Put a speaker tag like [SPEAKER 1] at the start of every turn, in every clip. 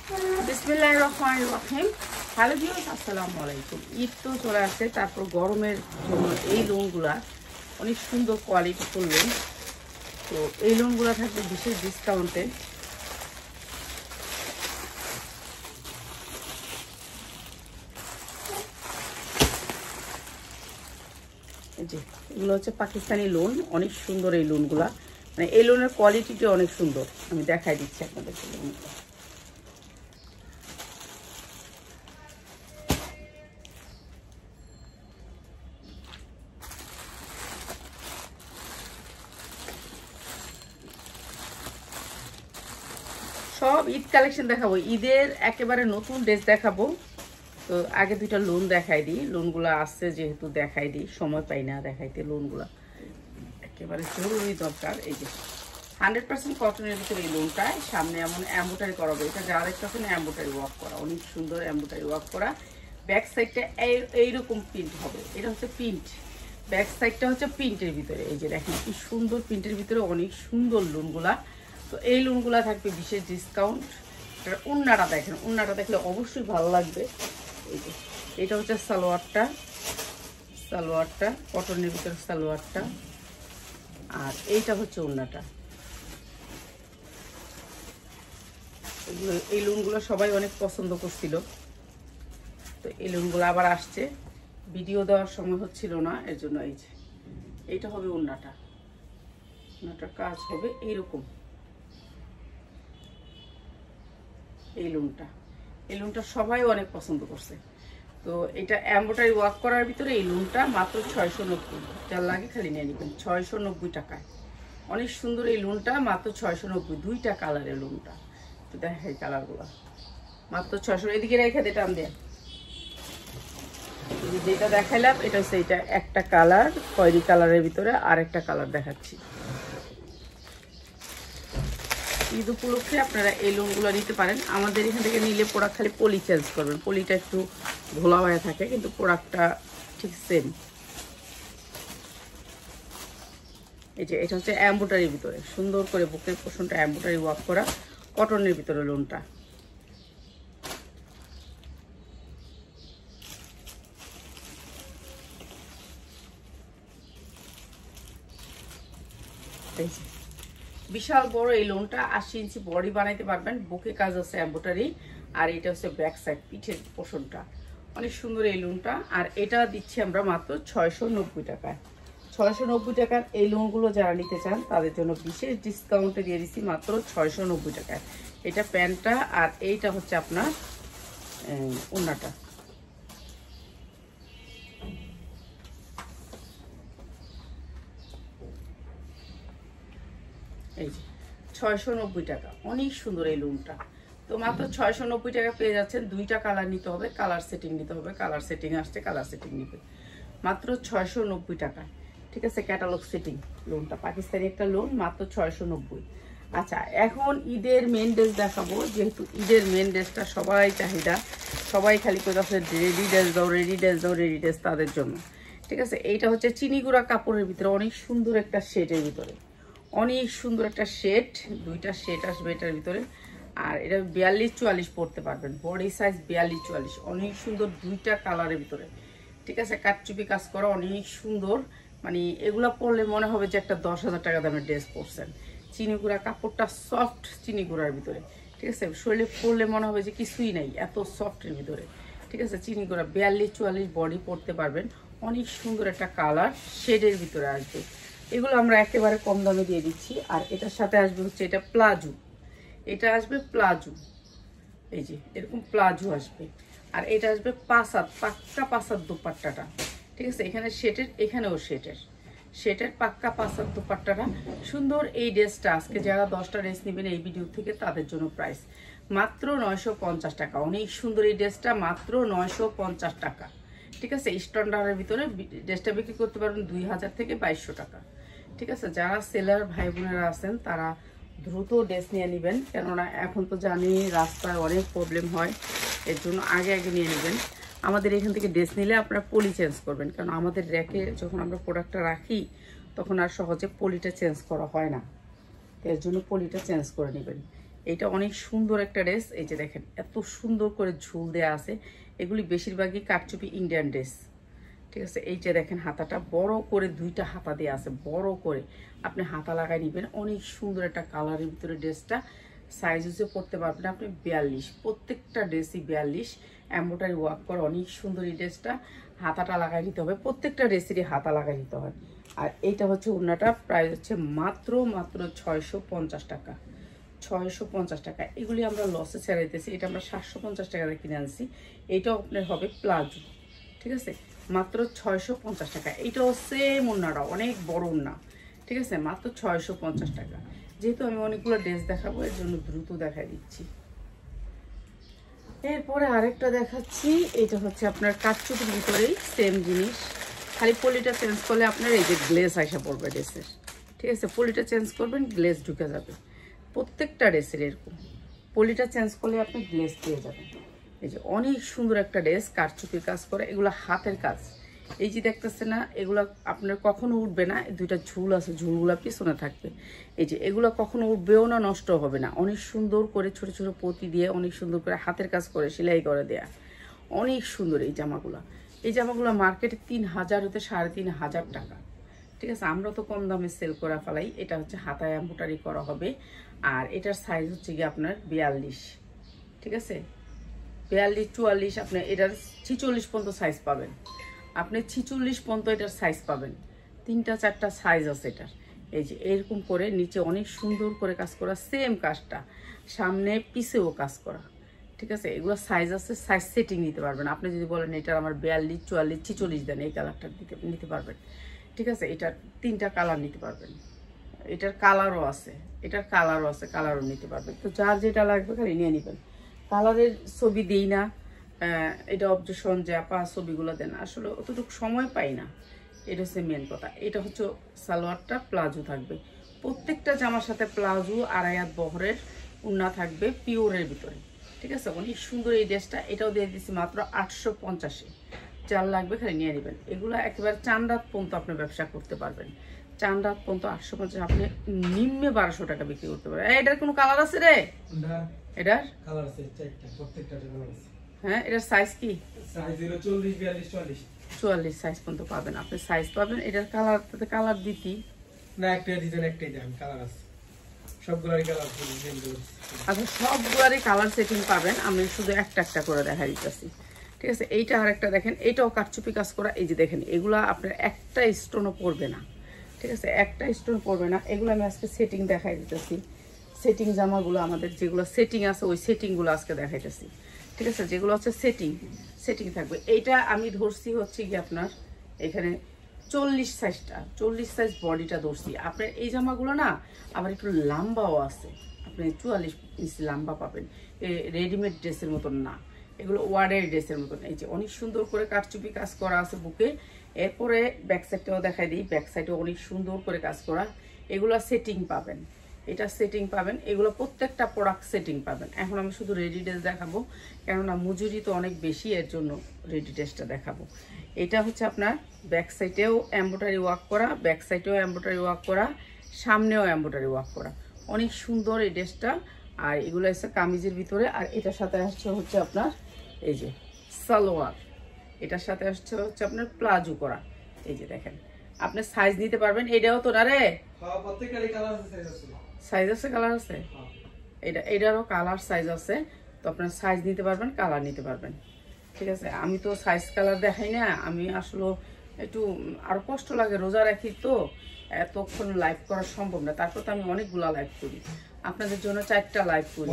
[SPEAKER 1] বিসমিল্লাহির রহমানির রহিম। Hello viewers, আসসালামু আলাইকুম। ঈদ তো চলে আসছে, তারপর গরমের জন্য এই লোনগুলা অনেক সুন্দর কোয়ালিটিফুল লোন। তো এই লোনগুলো থাকবে বিশেষ ডিসকাউন্টে। যে এগুলো হচ্ছে পাকিস্তানি লোন, অনেক সুন্দর এই লোনগুলা, মানে এই লোনের কোয়ালিটিটা অনেক সুন্দর। আমি দেখাই দিচ্ছি আপনাদেরকে লোনগুলো। সব ঈদ কালেকশন দেখাবো, ঈদের একেবারে নতুন ড্রেস দেখাবো। তো আগে দুইটা লোন দেখাই দিই, লোনগুলো আসছে যেহেতু দেখাই দিই, সময় পাই না দেখাইতে। লোনগুলো একেবারে জরুরি দরকার। এই যে 100% কটনের ভিতরে এই লোনটায় সামনে এমন এম্বোটারি করাবে। এটা যা দেখতেছেন এম্বোটারি ওয়ার্ক করা, অনেক সুন্দর এম্বোটারি ওয়ার্ক করা। ব্যাক সাইডটা এইরকম প্রিন্ট হবে, এটা হচ্ছে প্রিন্ট। ব্যাক সাইডটা হচ্ছে প্রিন্টের ভিতরে। এই যে দেখেন কি সুন্দর প্রিন্টের ভিতরে, অনেক সুন্দর লোনগুলা। তো এই লোনগুলা থাকবে বিশেষ ডিসকাউন্ট। এটার ওন্নাটা দেখেন, ওন্নাটা দেখলে অবশ্যই ভালো লাগবে। এই যে এটা হচ্ছে সালোয়ারটা, সালোয়ারটা কটনের ভিতরে সালোয়ারটা, আর এইটা হচ্ছে ওন্নাটা। এই লোনগুলো সবাই অনেক পছন্দ করছিল, তো এই লোনগুলো আবার আসছে। ভিডিও দেওয়ার সময় হচ্ছিল না, এর জন্য। এই যে এইটা হবে ওন্নাটা, ওন্নাটার কাজ হবে এইরকম। এই লোনটা সবাই অনেক পছন্দ করছে। তো এটা এমব্রয়ডারি ওয়ার্ক করার ভিতরে এই লোনটা মাত্র 690, যার লাগে খালি নিয়ে নেবেন 690 টাকায়। অনেক সুন্দর এই লোনটা, মাত্র 690। দুইটা কালারের লোনটা, তো দেখাই কালারগুলো মাত্র 600। এদিকে রেখে দিতে আমি দেয় যেটা দেখাইলাম, এটা হচ্ছে এটা একটা কালার, খয়েরি কালারের ভিতরে আর একটা কালার দেখাচ্ছি। ঈদ উপলক্ষে আপনারা এই লোনগুলো নিতে পারেন। আমাদের এখান থেকে নিলে প্রোডাক্ট খালি পলি চেঞ্জ করবেন, পলিটা একটু ঘোলা হয়ে থাকে, কিন্তু প্রোডাক্টটা ঠিক সেম। এই যে এটা হচ্ছে এমব্রয়ডারির ভিতরে, সুন্দর করে বুকের পোষণটা এমব্রয়ডারি ওয়ার্ক করা, কটনের ভিতরে লোনটা। এই যে বিশাল বড় এই লোনটা, 80 ইঞ্চি বডি বানাইতে পারবেন। বুকে কাজ আছে এমব্রয়ডারি, আর এটা হচ্ছে ব্যাক সাইড পিঠের পোষণটা। অনেক সুন্দর এই লোনটা, আর এটা দিচ্ছি আমরা মাত্র 690 টাকায়। 690 টাকার এই লোনগুলো যারা নিতে চান তাদের জন্য বিশেষ ডিসকাউন্টে দিয়ে দিচ্ছি মাত্র 690 টাকায়। এটা প্যান্টটা, আর এইটা হচ্ছে আপনার ওড়নাটা। এই যে 690 টাকা, অনেক সুন্দর এই লোনটা। তো মাত্র 690 টাকা পেয়ে যাচ্ছেন। দুইটা কালার নিতে হবে, কালার সেটিং নিতে হবে। কালার সেটিং আসছে, কালার সেটিং নিবে মাত্র 690 টাকা। ঠিক আছে, ক্যাটালগ সেটিং লোনটা, পাকিস্তানি একটা লোন, মাত্র 690। আচ্ছা, এখন ঈদের মেন ড্রেস দেখাবো। যেহেতু ঈদের মেন ড্রেসটা সবাই চাহিদা, সবাই খালি করে আছে রেডি ড্রেস দাও, রেডি ড্রেস দাও, রেডি ড্রেস, তাদের জন্য। ঠিক আছে, এইটা হচ্ছে চিনিগুড়া কাপড়ের ভিতরে, অনেক সুন্দর একটা শেডের ভিতরে, অনেক সুন্দর একটা শেড। দুইটা শেড আসবে এটার ভিতরে, আর এটা 42-44 পরতে পারবেন। বডি সাইজ 42-44, অনেক সুন্দর দুইটা কালারের ভিতরে। ঠিক আছে, কাটচুপি কাজ করা, অনেক সুন্দর। মানে এগুলা পরলে মনে হবে যে একটা 10,000 টাকা দামের ড্রেস পরছেন। চিনিগুড়া কাপড়টা সফট, চিনিগুড়ার ভিতরে। ঠিক আছে, শরীরে পরলে মনে হবে যে কিছুই নাই, এত সফটের ভিতরে। ঠিক আছে, চিনিগুড়া 42-44 বডি পরতে পারবেন। অনেক সুন্দর একটা কালার শেডের ভিতরে আসবে। এগুলো আমরা একেবারে কম দামে দিয়ে দিচ্ছি। আর এটার সাথে আসবে হচ্ছে এটা প্লাজো, এটা আসবে প্লাজো। এই যে এরকম প্লাজো আসবে, আর এটা আসবে পাসাদ, পাক্কা পাসাদ দুপাট্টাটা। ঠিক আছে, এখানে সেটের, এখানেও সেটের পাক্কা পাসাদ দুপাট্টাটা সুন্দর। এই ড্রেসটা আজকে যারা 10টা ড্রেস নেবেন এই ভিডিও থেকে, তাদের জন্য প্রাইস মাত্র 950 টাকা। অনেক সুন্দর এই ড্রেসটা, মাত্র 950 টাকা। ঠিক আছে, স্ট্যান্ডার্ডের ভিতরে ড্রেসটা বিক্রি করতে পারবেন 2000 থেকে 2200 টাকা। ঠিক আছে, যারা সেলার ভাই বোনেরা আছেন তারা দ্রুত ড্রেস নিয়ে নেবেন, কেননা এখন তো জানি রাস্তায় অনেক প্রবলেম হয়, এর জন্য আগে আগে নিয়ে নেবেন। আমাদের এখান থেকে ড্রেস নিলে আপনারা পলি চেঞ্জ করবেন, কারণ আমাদের র্যাকে যখন আমরা প্রোডাক্টটা রাখি তখন আর সহজে পলিটা চেঞ্জ করা হয় না, এর জন্য পলিটা চেঞ্জ করে নেবেন। এইটা অনেক সুন্দর একটা ড্রেস। এই যে দেখেন এত সুন্দর করে ঝুল দেওয়া আছে, এগুলি বেশিরভাগই কারচুপি ইন্ডিয়ান ড্রেস। ঠিক আছে, এই যে দেখেন হাতাটা বড় করে 2টা হাতা দেওয়া আছে, বড় করে আপনি হাতা লাগাই নেবেন। অনেক সুন্দর একটা কালারের ভিতরে ড্রেসটা। সাইজ হচ্ছে পড়তে পারবেন আপনি 42, প্রত্যেকটা ড্রেসই 42। এমব্রয়ডারি ওয়ার্ক করে অনেক সুন্দর এই ড্রেসটা। হাতাটা লাগাই নিতে হবে, প্রত্যেকটা ড্রেসেরই হাতা লাগাই নিতে হয়। আর এইটা হচ্ছে ওড়নাটা, প্রাইস হচ্ছে মাত্র 650 টাকা। 650 টাকা। এগুলি আমরা লসে ছেড়াইতেছি, এটা আমরা 750 টাকা দিয়ে কিনে আনছি। এইটাও আপনার হবে প্লাজো। ঠিক আছে, মাত্র 650 টাকা। এইটাও সেম ওড়নাটা, অনেক বড় ওড়না। ঠিক আছে, মাত্র 650 টাকা। যেহেতু আমি অনেকগুলো ড্রেস দেখাবো এর জন্য দ্রুত দেখাই দিচ্ছি। এরপরে আরেকটা দেখাচ্ছি, এটা হচ্ছে আপনার কারচুপির ভিতরেই সেম জিনিস, খালি পলিটা চেঞ্জ করলে আপনার এই যে গ্লেজ আসা পড়বে ড্রেসের। ঠিক আছে, পলিটা চেঞ্জ করবেন, গ্লেজ ঢুকে যাবে। প্রত্যেকটা ড্রেসের এরকম পলিটা চেঞ্জ করলে আপনি গ্লেজ পেয়ে যাবেন। এই যে অনেক সুন্দর একটা ড্রেস, কারচুপির কাজ করে, এগুলো হাতের কাজ। এই যে দেখতেছে না, এগুলো আপনার কখনো উঠবে না। 2টা ঝুল আছে, ঝুলগুলো পিছনে থাকবে। এই যে এগুলো কখনো উঠবেও না, নষ্ট হবে না। অনেক সুন্দর করে ছোট ছোট পতি দিয়ে অনেক সুন্দর করে হাতের কাজ করে সেলাই করে দেয়া, অনেক সুন্দর এই জামাগুলো। এই জামাগুলো মার্কেটে 3000 হতে 3500 টাকা। ঠিক আছে, আমরা তো কম দামে সেল করা ফেলাই। এটা হচ্ছে হাতায় এমব্রয়ডারি করা হবে। আর এটার সাইজ হচ্ছে কি আপনার 42। ঠিক আছে, 42, 44, আপনি এটার 46 পর্যন্ত সাইজ পাবেন। আপনি 46 পর্যন্ত এটার সাইজ পাবেন। 3টা 4টা সাইজ আছে এটার। এই যে এরকম করে নিচে অনেক সুন্দর করে কাজ করা, সেম কাজটা সামনে পিছেও কাজ করা। ঠিক আছে, এগুলো সাইজ আছে, সাইজ সেটিং নিতে পারবেন। আপনি যদি বলেন এটার আমার 42, 44, 46 দেন, এই কালারটা নিতে পারবেন। ঠিক আছে, এটার 3টা কালার নিতে পারবেন। এটার কালারও আছে, কালারও নিতে পারবেন। তো যার যেটা লাগবে খালি নিয়ে নেবেন। কালারের ছবি দিই না, এটা অবজেকশন যে আপা ছবিগুলো দেন, আসলে অতটুকু সময় পাই না। এটা হচ্ছে মেন কথা। এটা হচ্ছে সালোয়ারটা প্লাজো থাকবে, প্রত্যেকটা জামার সাথে প্লাজো, 2.5 হাত বহরের ওড়না থাকবে পিওরের ভিতরে। ঠিক আছে, অনেক সুন্দর এই ড্রেসটা। এটাও দিয়ে দিচ্ছি মাত্র 850। যার লাগবে খালি নিয়ে নেবেন। এগুলো একেবারে চান রাত পর্যন্ত আপনি ব্যবসা করতে পারবেন। চান রাত পর্যন্ত 850, আপনি নিম্নে 1200 টাকা বিক্রি করতে পারবেন। এটার কোনো কালার আছে রে? এটার কালার আছে 4টা, প্রত্যেকটা কালার আছে। হ্যাঁ, এটার সাইজ কি? সাইজ হলো 40, 42, 44। 44 সাইজ পর্যন্ত পাবেন আপনি, সাইজ পাবেন। এটার কালার দিতি না, একটাই ডিজাইন, একটাই দাম, কালার আছে সবগুলোরই কালার আছে। আচ্ছা, সবগুলোরই কালার সেটিং পাবেন। আমি শুধু একটা একটা করে দেখাই দিতেছি। ঠিক আছে, এইটা আরেকটা দেখেন, এইটাও কারচুপি কাজ করা। এই যে দেখেন, এগুলা আপনার একটা স্টোনও পড়বে না। ঠিক আছে, একটা স্টোন পড়বে না। এগুলো আমি আজকে সেটিং দেখাই দিতেছি। সেটিং জামাগুলো আমাদের যেগুলো সেটিং আছে, ওই সেটিংগুলো আজকে দেখাইতেছি। ঠিক আছে, যেগুলো হচ্ছে সেটিং থাকবে। এইটা আমি ধরছি হচ্ছে কি আপনার এখানে 40 সাইজটা, 40 সাইজ বডিটা ধরছি। আপনার এই জামাগুলো না আবার একটু লম্বাও আছে, আপনি 44 ইঞ্চি লম্বা পাবেন। রেডিমেড ড্রেসের মতন না, এগুলো ওয়ার্ডের ড্রেসের মতন। এই যে অনেক সুন্দর করে কারচুপি কাজ করা আছে বুকে। এরপরে ব্যাক সাইডটাও দেখাই দিই, ব্যাক সাইডে অনেক সুন্দর করে কাজ করা। এগুলো সেটিং পাবেন, এটা সেটিং পাবেন। এগুলো প্রত্যেকটা প্রোডাক্ট সেটিং পাবেন। এখন আমি শুধু রেডি ড্রেস দেখাবো, কেননা মজুরি তো অনেক বেশি, এর জন্য রেডি ড্রেসটা দেখাবো। এটা হচ্ছে আপনার ব্যাক সাইডেও এমব্রয়ডারি ওয়ার্ক করা, ব্যাক সাইডেও এমব্রয়ডারি ওয়ার্ক করা, সামনেও এমব্রয়ডারি ওয়ার্ক করা। অনেক সুন্দর এই ড্রেসটা। আর এগুলো হচ্ছে কামিজের ভিতরে। আর এটার সাথে আসছে হচ্ছে আপনার এই যে সালোয়ার, এটার সাথে আসছে হচ্ছে আপনার প্লাজো করা। এই যে দেখেন, আপনি সাইজ নিতে পারবেন। এটাও তো না রে, প্রত্যেকটারই কালার আছে, সাইজ আছে, কালার আছে। এটারও কালার সাইজ আছে। তো আপনার সাইজ নিতে পারবেন, কালার নিতে পারবেন। ঠিক আছে, আমি তো সাইজ কালার দেখাই না। আমি আসলে একটু আরো কষ্ট লাগে, রোজা রাখি তো এতক্ষণ লাইভ করা সম্ভব না। তারপর তো আমি অনেকগুলা লাইভ করি আপনাদের জন্য, 4টা লাইভ করি।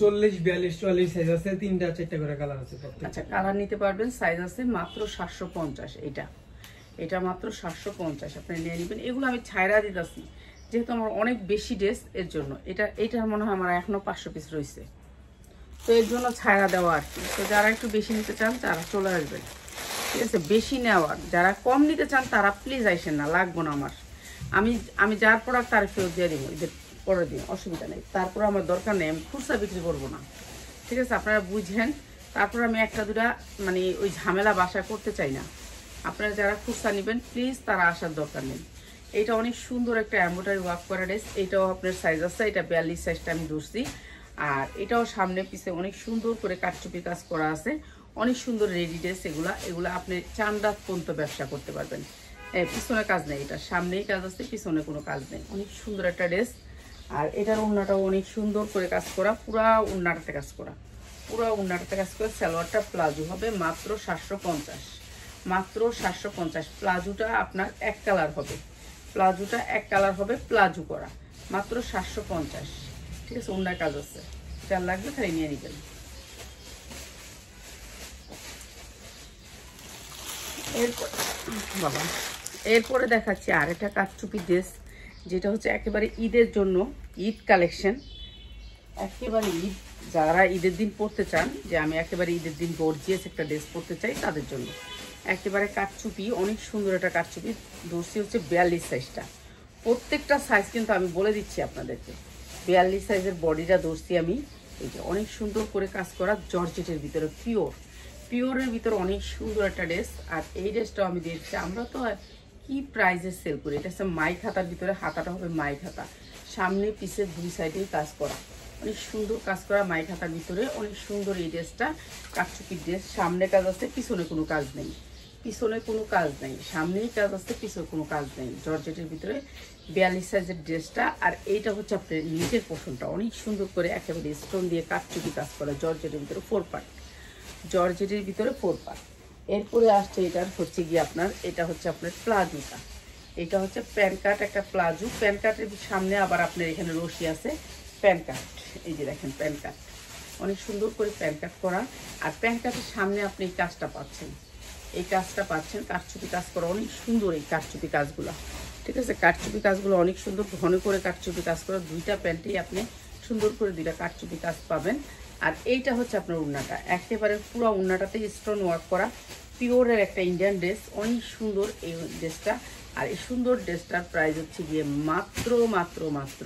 [SPEAKER 2] 40, 42, 44 সাইজ আছে, 3টা 4টা করে কালার আছে।
[SPEAKER 1] আচ্ছা, কালার নিতে পারবেন, সাইজ আছে মাত্র 750। এটা মাত্র 750, আপনি নিয়ে নেবেন। এগুলো আমি ছাইরা দিতেছি যেহেতু আমার অনেক বেশি ড্রেস, এর জন্য। এটার মনে হয় আমার এখনো 500 পিস রয়েছে, তো এর জন্য ছাইরা দেওয়া আর কি। তো যারা একটু বেশি নিতে চান তারা চলে আসবেন। ঠিক আছে, বেশি নেওয়ার, যারা কম নিতে চান তারা প্লিজ আইসেন না, লাগবো না আমার। আমি যার প্রোডাক্ট তার ফেরত দিয়ে দিব, এদের পরে দিন, অসুবিধা নেই। তারপর আমার দরকার নেই, আমি খুচরা বিক্রি করবো না। ঠিক আছে, আপনারা বুঝেন। তারপর আমি একটা দুটা মানে ওই ঝামেলা বাসা করতে চাই না। আপনারা যারা খুচরা নেবেন প্লিজ তারা আসার দরকার নেই। এটা অনেক সুন্দর একটা এমব্রয়ডারি ওয়ার্ক করা ড্রেস। এটাও আপনার সাইজ আছে, এটা 42 সাইজটা আমি ধরছি। আর এটাও সামনে পিছে অনেক সুন্দর করে কারচুপি কাজ করা আছে, অনেক সুন্দর রেডি ড্রেস। এগুলা আপনি চান রাত পর্যন্ত ব্যবসা করতে পারবেন। পিছনে কাজ নেই, এটা সামনেই কাজ আছে, পিছনে কোনো কাজ নেই। অনেক সুন্দর একটা ড্রেস। আর এটার ওড়নাটাও অনেক সুন্দর করে কাজ করা, পুরা ওড়নাটাতে কাজ করা, পুরা ওড়নাটাতে কাজ করে। সালোয়ারটা প্লাজো হবে মাত্র 750, মাত্র 750। প্লাজোটা আপনার এক কালার হবে, প্লাজোটা এক কালার হবে, প্লাজো করা, মাত্র 750। ঠিক আছে, ওড়নার কাজ আছে, যার লাগবে খালি নিয়ে নেবেন। এরপরে দেখাচ্ছি আরেকটা কারচুপি ড্রেস, যেটা হচ্ছে একেবারে ঈদের জন্য, ঈদ কালেকশন, একেবারে ঈদ। যারা ঈদের দিন পরতে চান, যে আমি একেবারে ঈদের দিন গর্জিয়াস একটা ড্রেস পরতে চাই, তাদের জন্য একেবারে কারচুপি, অনেক সুন্দর একটা কারচুপি। ধরছি হচ্ছে 42 সাইজটা, প্রত্যেকটা সাইজ কিন্তু আমি বলে দিচ্ছি আপনাদেরকে। 42 সাইজের বডিটা ধরছি আমি। এই যে অনেক সুন্দর করে কাজ করা, জর্জেটের ভিতরে পিওরের ভিতরে অনেক সুন্দর একটা ড্রেস। আর এই ড্রেসটাও আমি দিয়েছি, আমরা তো কি প্রাইজে সেল করি। এটা হচ্ছে মাই খাতার ভিতরে, হাতাটা হবে মাই খাতা, সামনে পিছে দুই সাইডেই কাজ করা, অনেক সুন্দর কাজ করা মাই খাতার ভিতরে। অনেক সুন্দর এই ড্রেসটা, কারচুপির ড্রেস। সামনে কাজ আছে, পিছনে কোনো কাজ নেই, পিছনে কোনো কাজ নেই, সামনেই কাজ আছে, পিছনে কোনো কাজ নেই। জর্জেটের ভিতরে 42 সাইজের ড্রেসটা। আর এইটা হচ্ছে আপনার নিচের পোর্শনটা অনেক সুন্দর করে একেবারে স্টোন দিয়ে কারচুপি কাজ করা, জর্জেটের ভিতরে 4 পার্ট, জর্জেটের ভিতরে 4 পার্ট। এরপরে আসছে এটার হচ্ছে গিয়ে আপনার, এটা হচ্ছে আপনার প্লাজোটা, এটা হচ্ছে প্যান কাট একটা প্লাজো। প্যান কাটের সামনে আবার আপনার এখানে রশি আছে, প্যান কাট। এই যে দেখেন প্যান কাট, অনেক সুন্দর করে প্যান কাট করা। আর প্যান কাটের সামনে আপনি এই কাজটা পাচ্ছেন, এই কাজটা পাচ্ছেন, কারচুপি কাজ করা, অনেক সুন্দর এই কারচুপি কাজগুলো। ঠিক আছে, কারচুপি কাজগুলো অনেক সুন্দর, ঘন করে কারচুপি কাজ করা। দুইটা প্যান্টেই আপনি সুন্দর করে দুইটা কারচুপি কাজ পাবেন। আর এইটা হচ্ছে আপনার ওড়নাটা, একেবারে পুরো ওড়নাটাতে স্টোন ওয়ার্ক করা, পিওরের একটা ইন্ডিয়ান ড্রেস, অনেক সুন্দর এই ড্রেসটা। আর এই সুন্দর ড্রেসটার প্রাইস হচ্ছে গিয়ে মাত্র মাত্র মাত্র,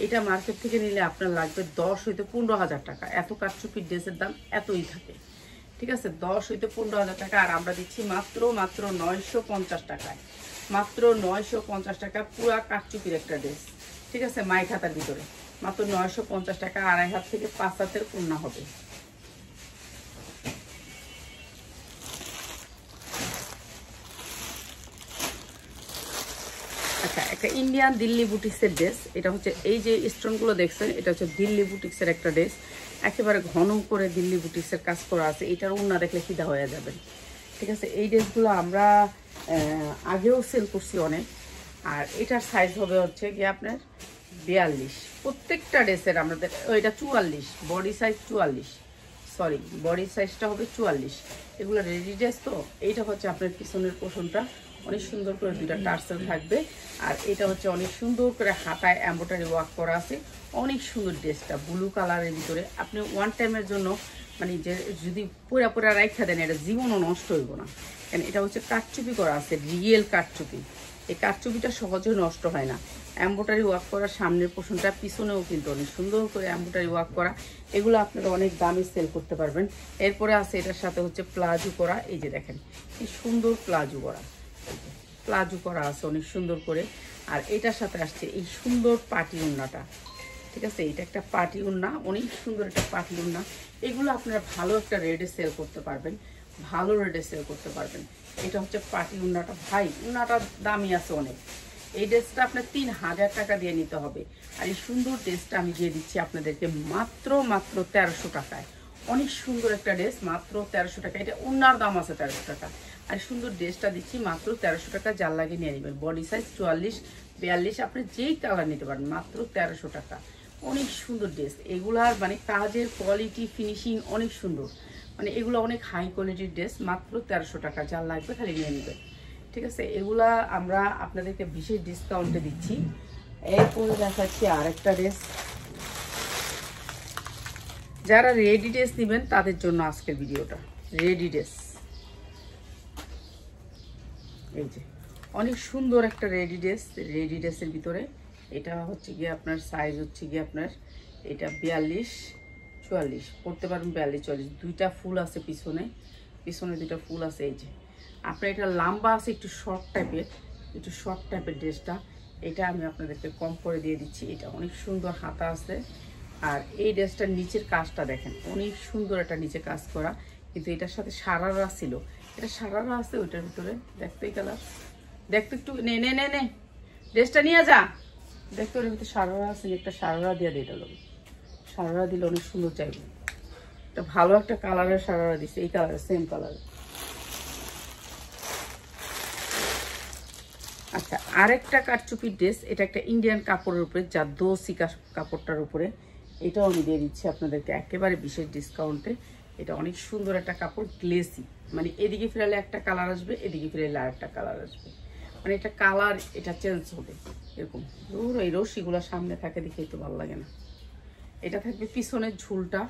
[SPEAKER 1] এটা মার্কেট থেকে নিলে আপনার লাগবে 10 হইতে 15,000 টাকা। এত কারচুপির ড্রেসের দাম এতই থাকে। ঠিক আছে, 10 হইতে 15,000 টাকা। আর আমরা দিচ্ছি মাত্র মাত্র 950 টাকায়, মাত্র 950 টাকা, পুরা কারচুপির একটা ড্রেস। ঠিক আছে, মাই খাতার ভিতরে মাত্র 950 টাকা। 2.5 হাত থেকে 5 হাতের ওড়না হবে। আচ্ছা, একটা ইন্ডিয়ান দিল্লি বুটিক্সের ড্রেস। এটা হচ্ছে এই যে স্টোনগুলো দেখছেন, এটা হচ্ছে দিল্লি বুটিক্সের একটা ড্রেস, একেবারে ঘন করে দিল্লি বুটিক্সের কাজ করা আছে। এটার ওড়না দেখলে ফিদা হয়ে যাবেন। ঠিক আছে, এই ড্রেসগুলো আমরা আগেও সেল করছি অনেক। আর এটার সাইজ হবে হচ্ছে গিয়ে আপনার 42, প্রত্যেকটা ড্রেসের আমাদের। এটা 44, বডি সাইজ 44, সরি বডি সাইজটা হবে 44। এগুলো রেডি ড্রেস তো। এইটা হচ্ছে আপনার পিছনের পোর্শনটা, অনেক সুন্দর করে দুইটা টার্সেল থাকবে। আর এটা হচ্ছে অনেক সুন্দর করে হাতায় এমব্রয়ডারি ওয়ার্ক করা আছে, অনেক সুন্দর ড্রেসটা, ব্লু কালারের ভিতরে। আপনি ওয়ান টাইমের জন্য মানে যে যদি পুরা পুরা রাইখা দেন, এটা জীবনও নষ্ট হইব না, কারণ এটা হচ্ছে কারচুপি করা আছে, রিয়েল কারচুপি। এই কারচুপিটা সহজে নষ্ট হয় না। এমব্রয়ডারি ওয়ার্ক করা সামনের পোর্শনটা, পিছনেও কিন্তু অনেক সুন্দর করে এমব্রয়ডারি ওয়ার্ক করা। এগুলো আপনারা অনেক দামে সেল করতে পারবেন। এরপরে আছে এটার সাথে হচ্ছে প্লাজো করা। এই যে দেখেন কি সুন্দর প্লাজো করা, প্লাজো করা আছে অনেক সুন্দর করে। আর এটার সাথে আসছে এই সুন্দর পাটি ওড়নাটা। ঠিক আছে, এটা একটা পাটি ওড়না, অনেক সুন্দর একটা পাটি ওড়না। এগুলো আপনারা ভালো একটা রেটে সেল করতে পারবেন, ভালো রেটে সেল করতে পারবেন। এটা হচ্ছে পাটি ওড়নাটা। ভাই ওড়নাটার দামি আছে অনেক। এই ড্রেসটা আপনার 3,000 টাকা দিয়ে নিতে হবে। আর এই সুন্দর ড্রেসটা আমি দিয়ে দিচ্ছি আপনাদেরকে মাত্র মাত্র 1300 টাকায়। অনেক সুন্দর একটা ড্রেস, মাত্র 1300 টাকা। এটা ওড়নার দাম আছে 1300 টাকা। আর সুন্দর ড্রেসটা দিচ্ছি মাত্র 1300 টাকা। যার লাগে নিয়ে নেবেন। বডি সাইজ 44, 42, আপনি যেই কালার নিতে পারেন, মাত্র 1300 টাকা। অনেক সুন্দর ড্রেস। এগুলার মানে কাজের কোয়ালিটি, ফিনিশিং অনেক সুন্দর, মানে এগুলো অনেক হাই কোয়ালিটির ড্রেস, মাত্র 1300 টাকা। যার লাগবে খালি নিয়ে নেবেন। ঠিক আছে, এগুলা আমরা আপনাদেরকে বিশেষ ডিসকাউন্টে দিচ্ছি। এরপরে দেখাচ্ছি আরেকটা ড্রেস। যারা রেডি ড্রেস নেবেন তাদের জন্য আজকের ভিডিওটা। রেডি ড্রেস, এই যে অনেক সুন্দর একটা রেডি ড্রেস। রেডি ড্রেসের ভিতরে এটা হচ্ছে গিয়ে আপনার সাইজ হচ্ছে গিয়ে আপনার এটা 42, 44 পড়তে পারেন, 42, 44। দুইটা ফুল আছে পিছনে, পিছনে দুইটা ফুল আছে। এই যে আপনার এটা লম্বা আছে, একটু শর্ট টাইপের, একটু শর্ট টাইপের ড্রেসটা। এটা আমি আপনাদেরকে কম করে দিয়ে দিচ্ছি। এটা অনেক সুন্দর হাতা আছে, আর এই ড্রেসটার নিচের কাজটা দেখেন, অনেক সুন্দর একটা নিচে কাজ করা, কিন্তু এটার সাথে সারারা ছিল, এটা সারারা আছে ওইটার ভিতরে। দেখতো এই কালার, দেখতো একটু, নে নে নে নে ড্রেসটা নিয়ে যা, দেখতো ওর ভিতরে সারারা আছে, একটা সারারা দিয়ে দিয়ে দিল, সারারা দিলে অনেক সুন্দর চাইবে। এটা ভালো একটা কালারের সারারা দিচ্ছে, এই কালারের সেম কালার। আচ্ছা, আরেকটা কারচুপির ড্রেস, এটা একটা ইন্ডিয়ান কাপড়ের উপরে, জারদোসি কাপড়টার উপরে, এটাও আমি দিয়ে দিচ্ছি আপনাদেরকে একেবারে বিশেষ ডিসকাউন্টে। এটা অনেক সুন্দর একটা কাপড়, গ্লেসি, মানে এদিকে ফিরালে একটা কালার আসবে, এদিকে ফিরালে আর একটা কালার আসবে, মানে এটা কালার এটা চেঞ্জ হবে এরকম। ধরো এই রশিগুলো সামনে থাকে দেখে একটু ভালো লাগে না। এটা থাকবে পিছনের ঝুলটা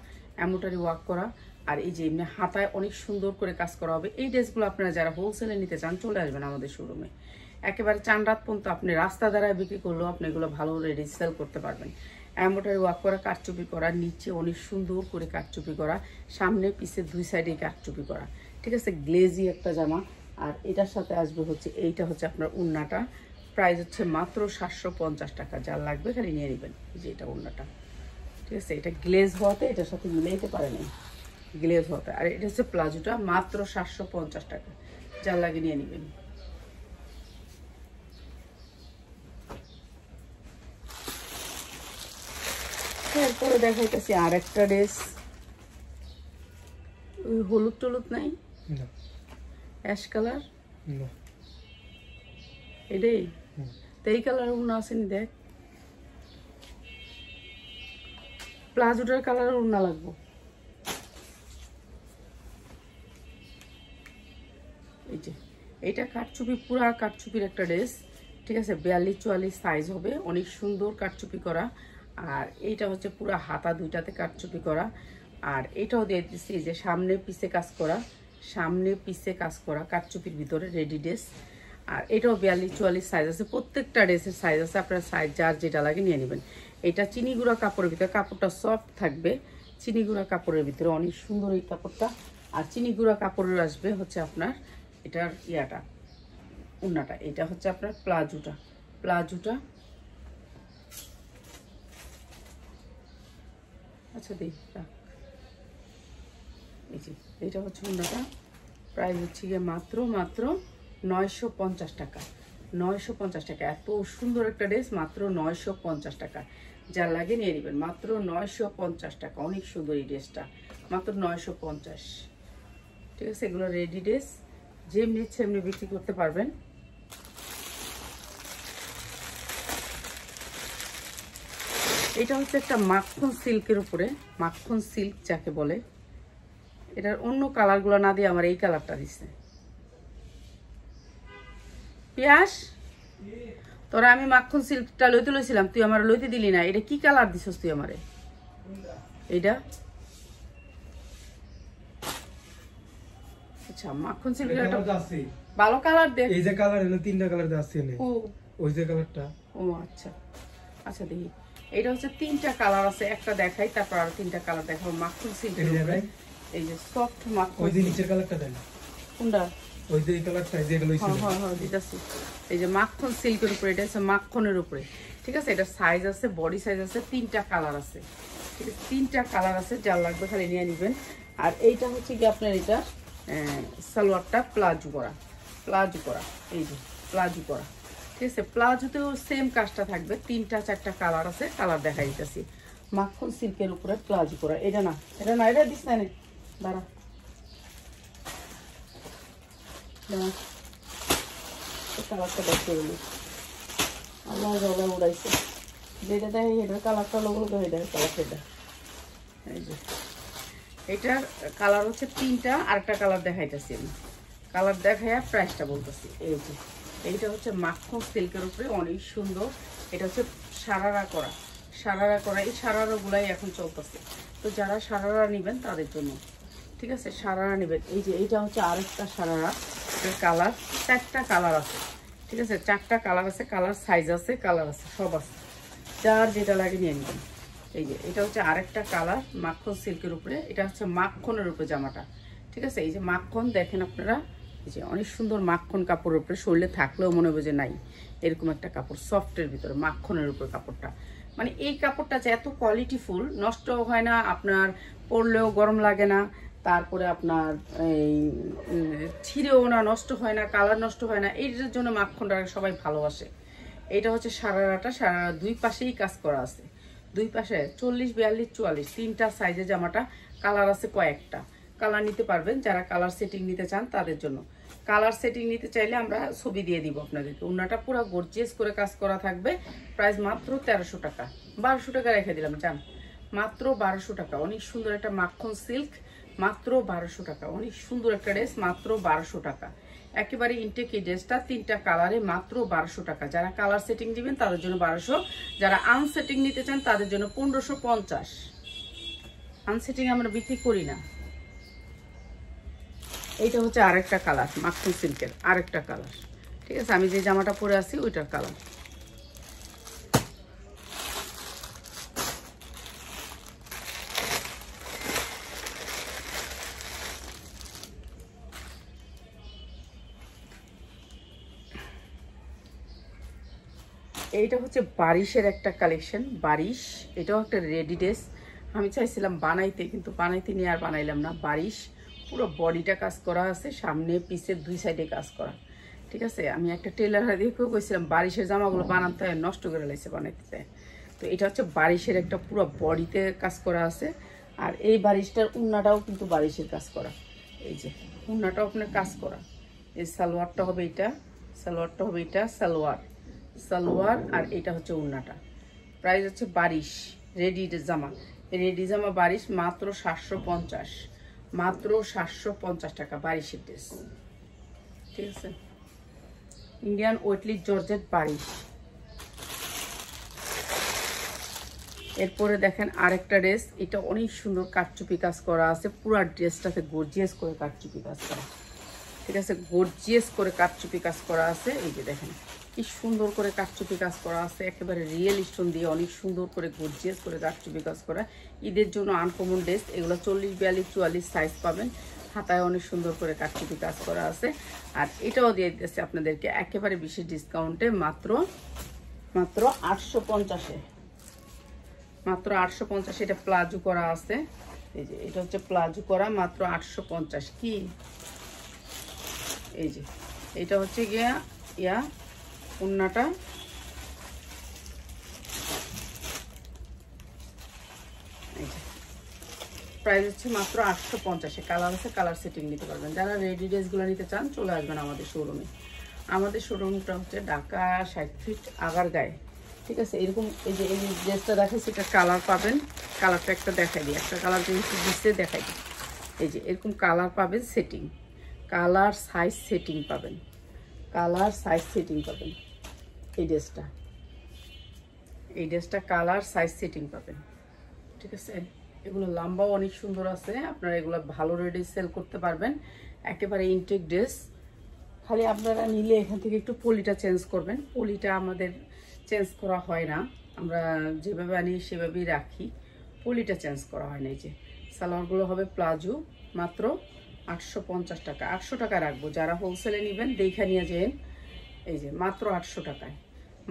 [SPEAKER 1] এমনটারি ওয়ার্ক করা, আর এই যে এমনি হাতায় অনেক সুন্দর করে কাজ করা হবে। এই ড্রেসগুলো আপনারা যারা হোলসেলে নিতে চান চলে আসবেন আমাদের শোরুমে। একেবারে চান রাত পর্যন্ত আপনি রাস্তা দ্বারায় বিক্রি করলেও আপনি এগুলো ভালো রেডি সেল করতে পারবেন। এমনটারি ওয়ার্ক করা, কারচুপি করা, নিচে অনেক সুন্দর করে কারচুপি করা, সামনে পিছে দুই সাইডে কারচুপি করা, ঠিক আছে, গ্লেজি একটা জামা। আর এটার সাথে আসবে হচ্ছে, এইটা হচ্ছে আপনার ওড়নাটা, প্রাইস হচ্ছে মাত্র 750 টাকা। যার লাগবে খালি নিয়ে নেবেন। যে এটা ওড়নাটা, ঠিক আছে, এটা গ্লেজ হওয়াতে এটার সাথে মিলাইতে পারে না, গ্লেজ হওয়াতে। আর এটা হচ্ছে প্লাজোটা, মাত্র 750 টাকা। যার লাগে নিয়ে নেবেন। এরপরে দেখাইতেছি আর একটা ড্রেস, ওই হলুদ টলুদ নাই, অ্যাশ কালার, এটাই তো এই কালার উড়না আসেনি, দেখ প্লাজোটার কালারের উড়না লাগবো। এই যে এইটা কাঠচুপি, পুরা কাঠচুপির একটা ড্রেস, ঠিক আছে, 42-44 সাইজ হবে, অনেক সুন্দর কাঠচুপি করা। আর এইটা হচ্ছে পুরা হাতা দুইটাতে কাঠচুপি করা। আর এটাও দিয়ে দিচ্ছি যে সামনে পিছে কাজ করা, সামনে পিছে কাজ করা কাঠচুপির ভিতরে রেডি ড্রেস। আর এটাও 42-44 সাইজ আছে, প্রত্যেকটা ড্রেসের সাইজ আছে, আপনার সাইজ যার যেটা লাগে নিয়ে নেবেন। এটা চিনি গুঁড়া কাপড়ের ভিতরে, কাপড়টা সফট থাকবে, চিনি গুঁড়া কাপড়ের ভিতরে, অনেক সুন্দর এই কাপড়টা। আর চিনি গুঁড়া কাপড়ের আসবে হচ্ছে আপনার এটার ইয়াটা, ওড়নাটা, এটা হচ্ছে আপনার প্লাজোটা, প্লাজোটা। আচ্ছা দেখ, এই যে এটা হচ্ছে ওড়নাটা, প্রাইস হচ্ছে গিয়ে মাত্র 950 টাকা। 950 টাকা, এত সুন্দর একটা ড্রেস, মাত্র 950 টাকা। যার লাগে নিয়ে নেবেন, মাত্র 950 টাকা। অনেক সুন্দর এই ড্রেসটা, মাত্র 950। ঠিক আছে, এগুলো রেডি ড্রেস, যেমনি ইচ্ছে এমনি বিক্রি করতে পারবেন। এটা হচ্ছে একটা মাখন সিল্কের উপরে, মাখন সিল্ক যাকে বলে, এটার অন্য কালারগুলো না দিয়ে আমার এই কালারটা দিচ্ছে। পিয়াস, তোরা আমি মাখন সিল্কটা লইতে লইছিলাম, তুই আমার লইতে দিলি না, এটা কি কালার দিছস তুই আমারে? এইটা আচ্ছা, মাখন সিল্কের একটা ভালো কালার দেখ।
[SPEAKER 2] এই যে কালার এনে তিনটা কালার আছে এনে,
[SPEAKER 1] ও
[SPEAKER 2] ওই যে কালারটা,
[SPEAKER 1] ও আচ্ছা আচ্ছা, দেখি এটা হচ্ছে তিনটা কালার আছে, একটা দেখাই তারপর আর তিনটা কালার দেখাবো। মাখন সিল্কের উপরে এই যে সফট মাখন,
[SPEAKER 2] ওই যে নিচের কালারটা দেন,
[SPEAKER 1] কোনটা?
[SPEAKER 2] ওই যে এই কালারটা, যে এগুলো ছিল।
[SPEAKER 1] হ্যাঁ হ্যাঁ দিতাছি। এই যে মাখন সিল্কের উপরে, এটা হচ্ছে মাখনের উপরে, ঠিক আছে। এটা সাইজ আছে, বডি সাইজ আছে, তিনটা কালার আছে, ঠিক আছে, তিনটা কালার আছে। যার লাগবে খালি নিয়ে নেবেন। আর এইটা হচ্ছে কি আপনার এটা সালোয়ারটা প্লাজো করা, প্লাজো করা, এই যে প্লাজো করা, ঠিক আছে। প্লাজোতেও সেম কাজটা থাকবে, তিনটা চারটা কালার আছে, কালার দেখা দিতেছি। মাখন সিল্কের উপরে প্লাজো করা, এটা না, এটা না, এটা দিস না, দাঁড়া কালারটা দেখতে গেলি আল্লাহ জলে উড়াইছে, যেটা দেখে এটার কালারটা লোক এটার কালার, সেটা এই যে এটার কালার হচ্ছে তিনটা। আরেকটা কালার দেখাইতেছি আমি, কালার দেখাইয়া প্রাইসটা বলতেছি। এই যে এইটা হচ্ছে মাখন সিল্কের উপরে, অনেক সুন্দর। এটা হচ্ছে সারারা করা, সারারা করা, এই সারারাগুলাই এখন চলতেছে। তো যারা সারারা নেবেন তাদের জন্য, ঠিক আছে, সারারা নেবেন। এই যে এইটা হচ্ছে আরেকটা সারারা, কালার চারটা কালার আছে, ঠিক আছে, চারটা কালার আছে, কালার সাইজ আছে, কালার আছে, সব আছে, যার যেটা লাগে নিয়ে নেবেন। এই যে এটা হচ্ছে আরেকটা কালার মাখন সিল্কের উপরে, এটা হচ্ছে মাখনের উপরে জামাটা, ঠিক আছে। এই যে মাখন দেখেন আপনারা, এই যে অনেক সুন্দর মাখন কাপড়ের উপরে, শরীরে থাকলেও মনে হবে যে নাই, এরকম একটা কাপড় সফটের ভিতরে মাখনের উপরে কাপড়টা, মানে এই কাপড়টা যে এত কোয়ালিটিফুল, নষ্ট হয় না, আপনার পরলেও গরম লাগে না, তারপরে আপনার এই ছিঁড়েও না, নষ্ট হয় না, কালার নষ্ট হয় না। এইটার জন্য মাখনটা সবাই ভালোবাসে। এটা হচ্ছে সারারাটা, সারারা দুই পাশেই কাজ করা আছে, দুই পাশে 40, 42, 44 তিনটা সাইজে জামাটা। কালার আছে কয়েকটা, কালার নিতে পারবেন। যারা কালার সেটিং নিতে চান তাদের জন্য। কালার সেটিং নিতে চাইলে আমরা ছবি দিয়ে দিব আপনাদেরকে। ওড়নাটা পুরো গর্জিয়াস করে কাজ করা থাকবে। প্রাইস মাত্র 1300 টাকা, 1200 টাকা রেখে দিলাম জান, মাত্র 1200 টাকা। অনেক সুন্দর একটা মাখন সিল্ক, মাত্র 1200 টাকা। অনেক সুন্দর একটা ড্রেস, মাত্র 1200 টাকা। একেবারে ইনটেক এই ড্রেসটা, তিনটা কালারে মাত্র 1200 টাকা। যারা কালার সেটিং দিবেন তাদের জন্য 1200, যারা আনসেটিং নিতে চান তাদের জন্য 1550। আনসেটিং আমরা বিক্রি করি না। এইটা হচ্ছে আরেকটা কালার, মাখন সিল্কের আরেকটা কালার। ঠিক আছে, আমি যে জামাটা পরে আছি ওইটার কালার। এইটা হচ্ছে বারিশের একটা কালেকশন, বারিশ। এটাও একটা রেডি ড্রেস। আমি চাইছিলাম বানাইতে, কিন্তু বানাইতে নিয়ে আর বানাইলাম না। বারিশ, পুরো বডিটা কাজ করা আছে, সামনে পিছের দুই সাইডে কাজ করা। ঠিক আছে, আমি একটা টেলার দেখেও কইছিলাম বারিশের জামাগুলো বানাতে হয়, নষ্ট করে লাইছে বানাইতে। তো এটা হচ্ছে বারিশের একটা পুরো বডিতে কাজ করা আছে। আর এই বারিশটার উন্নাটাও কিন্তু বারিশের কাজ করা। এই যে উন্নাটাও আপনার কাজ করা। এই সালোয়ারটা হবে এটা, সালোয়ারটা হবে এটা, সালোয়ার আর এটা হচ্ছে উন্নাটা। প্রাইস হচ্ছে বারিশ, রেডি জামা, রেডি জামা বারিশ, মাত্র 750, মাত্র 750 টাকা বারিশের ড্রেস। ঠিক আছে, ইন্ডিয়ান ওয়েটলি জর্জেট বারিশ। এরপরে দেখেন আরেকটা ড্রেস, এটা অনেক সুন্দর কাটচুপি কাজ করা আছে, পুরো ড্রেসটাতে গর্জিয়াস করে কাটচুপি কাজ করা। ঠিক আছে, গর্জিয়াস করে কাটচুপি কাজ করা আছে। এই যে দেখেন কি সুন্দর করে কাটচুপি কাজ করা আছে, একেবারে রিয়েল স্টোন দিয়ে অনেক সুন্দর করে গর্জিয়াস করে কাটচুপি কাজ করা। ঈদের জন্য আনকমন ড্রেস এগুলো। 40, 42, 44 সাইজ পাবেন। হাতায় অনেক সুন্দর করে কাটচুপি কাজ করা আছে। আর এটাও দিয়ে দিতেছে আপনাদেরকে একেবারে বিশেষ ডিসকাউন্টে, মাত্র 850-এ, মাত্র 850। এটা প্লাজো করা আছে। এই যে এটা হচ্ছে প্লাজো করা, মাত্র 850। কি এই যে এটা হচ্ছে গিয়া উন্নাটা। প্রাইস হচ্ছে মাত্র 850-এ। কালার আছে, কালার সেটিং নিতে পারবেন। যারা রেডি ড্রেসগুলো নিতে চান চলে আসবেন আমাদের শোরুমে। আমাদের শোরুমটা হচ্ছে ঢাকা 60 ফিট আগারগাঁয়ে। ঠিক আছে, এরকম এই যে ড্রেসটা দেখাচ্ছি, এটা কালার পাবেন। কালারটা একটা দেখাই দিই, একটা কালার যেহেতু দিচ্ছে দেখাই দিই। এই যে এরকম কালার পাবেন, সেটিং, কালার সাইজ সেটিং পাবেন, কালার সাইজ সেটিং পাবেন। এই ড্রেসটা কালার সাইজ সেটিং পাবেন। ঠিক আছে, এগুলো লম্বাও অনেক সুন্দর আছে। আপনারা এগুলো ভালো রেডি সেল করতে পারবেন। একেবারে ইনটেক ড্রেস। খালি আপনারা নিলে এখান থেকে একটু পলিটা চেঞ্জ করবেন। পলিটা আমাদের চেঞ্জ করা হয় না, আমরা যেভাবে আনি সেভাবেই রাখি, পলিটা চেঞ্জ করা হয় না। এই যে সালোয়ারগুলো হবে প্লাজো, মাত্র 850 টাকা। 800 টাকা রাখবো। যারা হোলসেলে নেবেন দেখে নিয়ে যেন। এই যে মাত্র 800 টাকায়,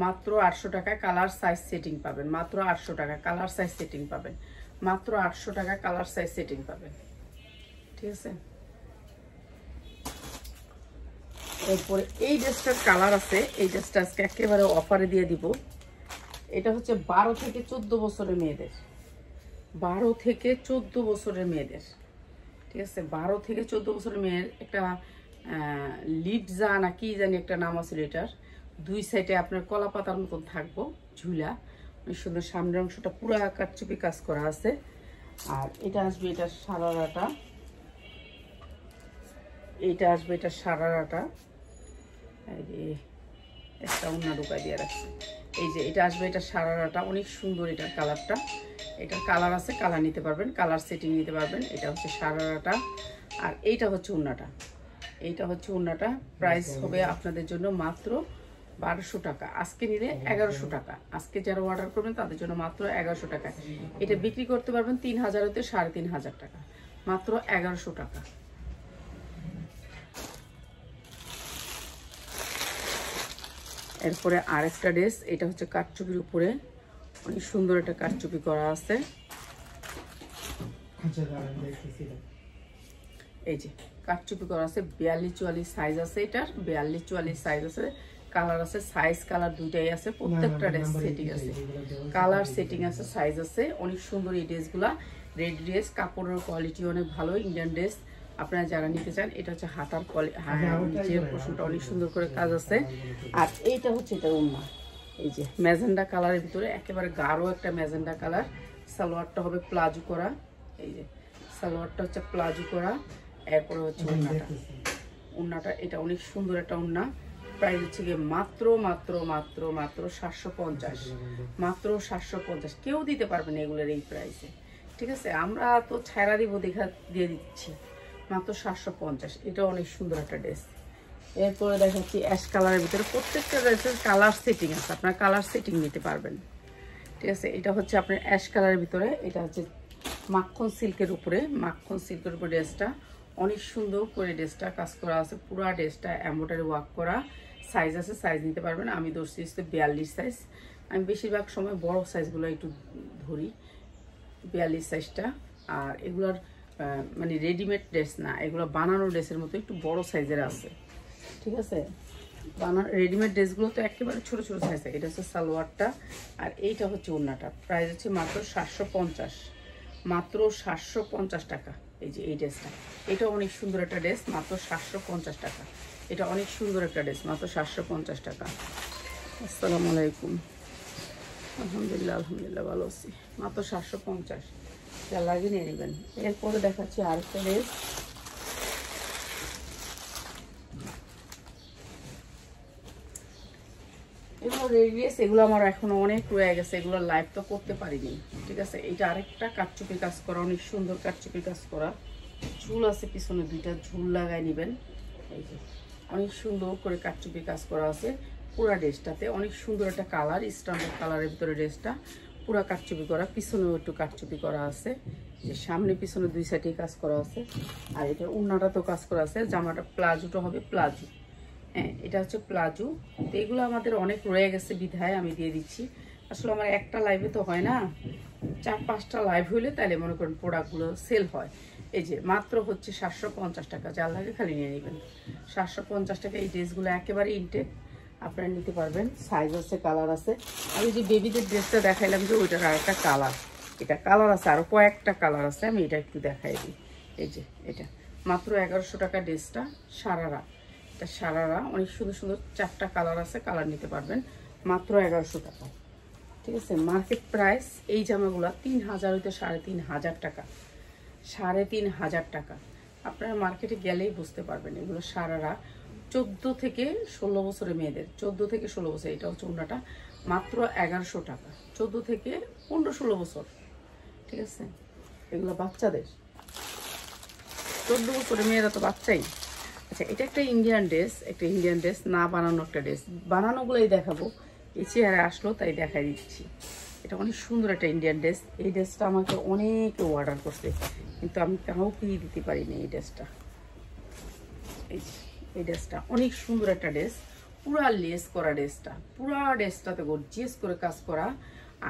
[SPEAKER 1] মাত্র 800 টাকায় কালার সাইজ সেটিং পাবেন। মাত্র 800 টাকা কালার সাইজ সেটিং পাবেন। মাত্র 800 টাকা কালার সাইজ সেটিং পাবেন। ঠিক আছে, এরপরে এই ড্রেসটার কালার আছে। এই ড্রেসটা আজকে একেবারে অফারে দিয়ে দিব। এটা হচ্ছে 12 থেকে 14 বছরের মেয়েদের, 12 থেকে 14 বছরের মেয়েদের। ঠিক আছে, 12 থেকে 14 বছরের মেয়ের একটা লিডজা না কি জানি একটা নাম আছে এটার। দুই সাইডে আপনার কলা পাতার মতন থাকবো ঝুলা, অনেক সুন্দর। সামনের অংশটা পুরো কাটচুপি কাজ করা আছে। আর এটা আসবে এটা সারারাটা, এইটা আসবে এটা সারারাটা। একটা অন্য ঢুকাই দিয়ে রাখছে। এই যে এটা আসবে এটা সারারাটা, অনেক সুন্দর এটার কালারটা। এটার কালার আছে, কালার নিতে পারবেন, কালার সেটিং নিতে পারবেন। এটা হচ্ছে সারারাটা। আর এইটা হচ্ছে উন্নাটা, এইটা হচ্ছে উন্নাটা। প্রাইস হবে আপনাদের জন্য মাত্র 1200 টাকা। আজকে নিলে 1100 টাকা। আজকে যারা অর্ডার করবেন তাদের জন্য মাত্র 1100 টাকা। এটা বিক্রি করতে পারবেন 3000 হতে 3500 টাকা, মাত্র 1100 টাকা। এরপরে আরেকটা ড্রেস, এটা হচ্ছে কাটচুপির উপরে অনেক সুন্দর একটা কারচুপি করা আছে।
[SPEAKER 2] আচ্ছা দাঁড়ান দেখতেছি।
[SPEAKER 1] এই যে কারচুপি করা আছে, 42-44 সাইজ আছে, এটার 42-44 সাইজ আছে, কালার আছে, সাইজ কালার দুইটাই আছে, প্রত্যেকটা ড্রেস সেটিং আছে, কালার সেটিং আছে, সাইজ আছে। অনেক সুন্দর এই ড্রেসগুলা, রেড ড্রেস, কাপড়ের কোয়ালিটি অনেক ভালো, ইন্ডিয়ান ড্রেস। আপনারা যারা নিতে চান, এটা হচ্ছে হাতার যে পোর্শনটা অনেক সুন্দর করে কাজ আছে। আর এইটা হচ্ছে এটা ওড়না, এই যে ম্যাজেন্ডা কালারের ভিতরে একেবারে গাঢ় একটা ম্যাজেন্ডা কালার। সালোয়ারটা হবে প্লাজো করা, এই যে সালোয়ারটা হচ্ছে প্লাজো করা। এরপরে হচ্ছে ওড়নাটা, এটা অনেক সুন্দর একটা ওড়না। প্রাইস হচ্ছে গিয়ে মাত্র মাত্র মাত্র মাত্র 750, মাত্র 750। কেউ দিতে পারবে না এগুলোর এই প্রাইসে, ঠিক আছে? আমরা তো ছাড়া দিব, দিয়ে দিচ্ছি মাত্র 750। এটা অনেক সুন্দর একটা ড্রেস। এরপরে দেখাচ্ছি অ্যাশ কালারের ভিতরে, প্রত্যেকটা ড্রেসের কালার সেটিং আছে, আপনার কালার সেটিং নিতে পারবেন, ঠিক আছে? এটা হচ্ছে আপনার অ্যাশ কালারের ভিতরে, এটা হচ্ছে মাখন সিল্কের উপরে, মাখন সিল্কের উপরে ড্রেসটা অনেক সুন্দর করে ড্রেসটা কাজ করা আছে, পুরো ড্রেসটা এমব্রয়ডারি ওয়ার্ক করা। সাইজ আছে, সাইজ নিতে পারবেন। আমি ধরছি 42 সাইজ, আমি বেশিরভাগ সময় বড় সাইজগুলো একটু ধরি, 42 সাইজটা। আর এগুলোর মানে রেডিমেড ড্রেস না, এগুলো বানানো ড্রেসের মতো একটু বড় সাইজের আছে, ঠিক আছে? রেডিমেড ড্রেসগুলো তো একেবারে ছোট ছোট সাইজ। এটা হচ্ছে সালোয়ারটা, আর এইটা হচ্ছে ওড়নাটা। প্রাইস হচ্ছে মাত্র 750, মাত্র 750 টাকা। এই যে এই ড্রেসটা, এটা অনেক সুন্দর একটা ড্রেস, মাত্র 750 টাকা। এটা অনেক সুন্দর একটা ড্রেস, মাত্র 750 টাকা। আসসালামু আলাইকুম। আলহামদুলিল্লাহ, আলহামদুলিল্লাহ ভালো আছি। মাত্র 750, যা লাগে নিয়ে নেবেন। এরপরে দেখাচ্ছি আরেকটা ড্রেস। এগুলো রেডি ড্রেস, এগুলো আমার এখনো অনেক রয়ে গেছে, এগুলো লাইভ তো করতে পারিনি, ঠিক আছে? এটা আরেকটা কারচুপি কাজ করা, অনেক সুন্দর কারচুপি কাজ করা। ঝুল আছে পিছনে, দুইটা ঝুল লাগাই নেবেন। এই যে অনেক সুন্দর করে কারচুপি কাজ করা আছে পুরা ড্রেসটাতে। অনেক সুন্দর একটা কালার, স্ট্যান্ডার্ড কালারের ভিতরে ড্রেসটা, পুরা কারচুপি করা। পিছনেও একটু কারচুপি করা আছে, যে সামনে পিছনে দুই সাইডে কাজ করা আছে। আর এটা ওড়নাটা তো কাজ করা আছে। জামাটা প্লাজোটা হবে প্লাজো, হ্যাঁ এটা হচ্ছে প্লাজো। তো এগুলো আমাদের অনেক রয়ে গেছে বিধায় আমি দিয়ে দিচ্ছি। আসলে আমার একটা লাইভে তো হয় না, 4-5টা লাইভ হইলে তাহলে মনে করেন প্রোডাক্টগুলো সেল হয়। এই যে মাত্র হচ্ছে 750 টাকা, যার লাগে খালি নিয়ে নেবেন। 750 টাকা এই ড্রেসগুলো একেবারে ইনটেক, আপনারা নিতে পারবেন। সাইজ আছে, কালার আছে। আমি যে বেবিদের ড্রেসটা দেখাইলাম যে ওইটার আর একটা কালার, এটা কালার আছে, আরও কয়েকটা কালার আছে, আমি এটা একটু দেখাই দিই। এই যে এটা মাত্র 1100 টাকা ড্রেসটা, সারারা। এটা সারারা, অনেক সুন্দর সুন্দর 4টা কালার আছে, কালার নিতে পারবেন মাত্র 1100 টাকা, ঠিক আছে? মার্কেট প্রাইস এই জামাগুলো 3000 হইতে 3500 টাকা, 3500 টাকা। আপনারা মার্কেটে গেলেই বুঝতে পারবেন। এগুলো সারারা 14 থেকে 16 বছরের মেয়েদের, 14 থেকে 16 বছর। এটা হচ্ছে ওড়নাটা, মাত্র 1100 টাকা, 14 থেকে 15-16 বছর, ঠিক আছে? এগুলো বাচ্চাদের, 14 বছরের মেয়েরা তো বাচ্চাই। আচ্ছা, এটা একটা ইন্ডিয়ান ড্রেস, একটা ইন্ডিয়ান ড্রেস, না বানানো একটা ড্রেস। বানানোগুলোই দেখাবো, এই চেয়ারে আসলো তাই দেখাই দিচ্ছি। এটা অনেক সুন্দর একটা ইন্ডিয়ান ড্রেস। এই ড্রেসটা আমাকে অনেকে অর্ডার করছে, কিন্তু আমি কাউকেই দিতে পারিনি এই ড্রেসটা। এই ড্রেসটা অনেক সুন্দর একটা ড্রেস, পুরা লেস করা ড্রেসটা, পুরা ড্রেসটাতে গর্জিয়াস করে কাজ করা।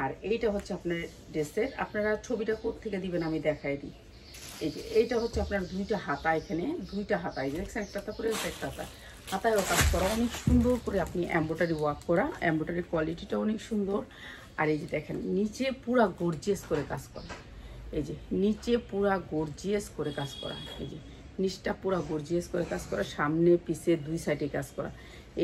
[SPEAKER 1] আর এইটা হচ্ছে আপনার ড্রেসের, আপনারা ছবিটা কোত্থেকে দিবেন আমি দেখাই দিই। এই যে এইটা হচ্ছে আপনার দুইটা হাতা, এখানে দুইটা হাতা, এই যে দেখছেন, একটা হাতা করে একটা হাতা, হাতায়ও কাজ করা অনেক সুন্দর করে, আপনি এমব্রয়ডারি ওয়ার্ক করা, এমব্রয়ডারি কোয়ালিটিটা অনেক সুন্দর। আর এই যে দেখেন নিচে পুরা গর্জিয়াস করে কাজ করা, এই যে নিচে পুরা গর্জিয়াস করে কাজ করা, এই যে নিচটা পুরা গর্জিয়াস করে কাজ করা, সামনে পিছে দুই সাইডে কাজ করা,